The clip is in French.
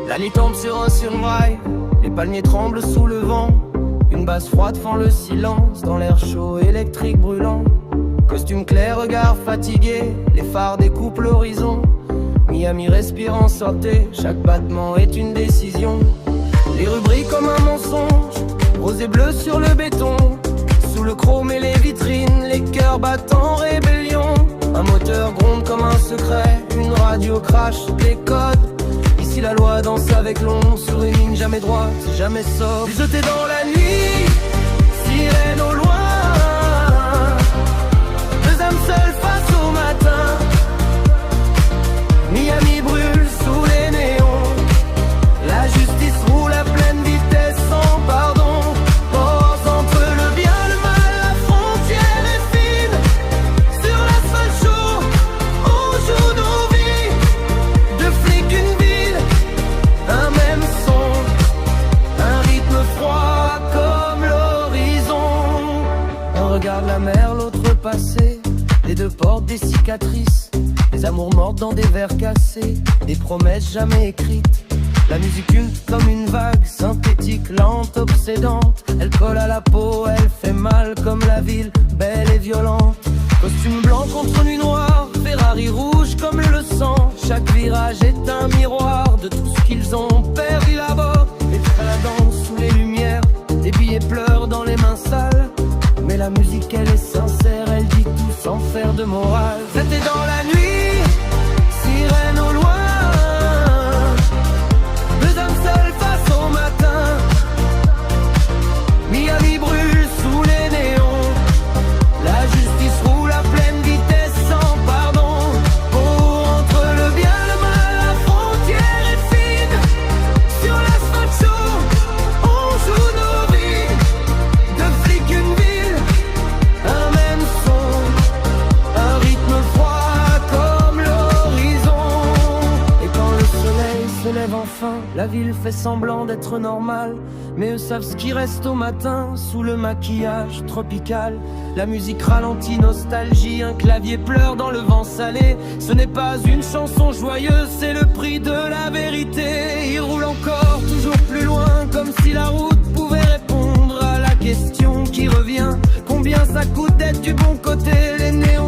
La nuit tombe sur un surbrail, les palmiers tremblent sous le vent. Une basse froide fend le silence dans l'air chaud électrique brûlant. Costume clair, regard fatigué, les phares découpent l'horizon. Miami respire en santé, chaque battement est une décision. Les rubriques comme un mensonge, rose et bleu sur le béton. Sous le chrome et les vitrines, les cœurs battent en rébellion. Un moteur gronde comme un secret, une radio crache les codes. Ici la loi danse avec l'ombre, sur une ligne jamais droite, jamais sobre. Jeté dans la nuit, sirène au loin. Deux âmes seules face au matin. Miami brûle sous les néons. La justice roule à pleine vitesse sans pardon. Pause entre le bien et le mal, la frontière est fine. Sur l'asphalte chaud, on joue nos vies. Deux flics, une ville, un même son. Un rythme froid comme l'horizon. On regarde la mer, l'autre passé. Les deux portes des cicatrices. Des amours mortes dans des verres cassés. Des promesses jamais écrites. La musique une comme une vague, synthétique, lente, obsédante. Elle colle à la peau, elle fait mal comme la ville, belle et violente. Costume blanc contre nuit noire, Ferrari rouge comme le sang. Chaque virage est un miroir de tout ce qu'ils ont perdu là-bas. Les trains dansent sous les lumières, des billets pleurent dans les mains sales. Mais la musique elle est sincère, elle dit tout sans faire de morale. C'était dans la nuit, sirène au loin. Miami brûle sous les néons. La justice roule à pleine vitesse sans pardon. Oh, entre le bien et le mal, la frontière est fine. Sur l'asphalte chaud, on joue nos vies. Deux flics, une ville, un même son. Un rythme froid comme l'horizon. Et quand le soleil se lève enfin, la ville fait semblant d'être normale. Mais eux savent ce qui reste au matin, sous le maquillage tropical. La musique ralentit, nostalgie, un clavier pleure dans le vent salé. Ce n'est pas une chanson joyeuse, c'est le prix de la vérité. Il roule encore, toujours plus loin, comme si la route pouvait répondre à la question qui revient. Combien ça coûte d'être du bon côté? Les néons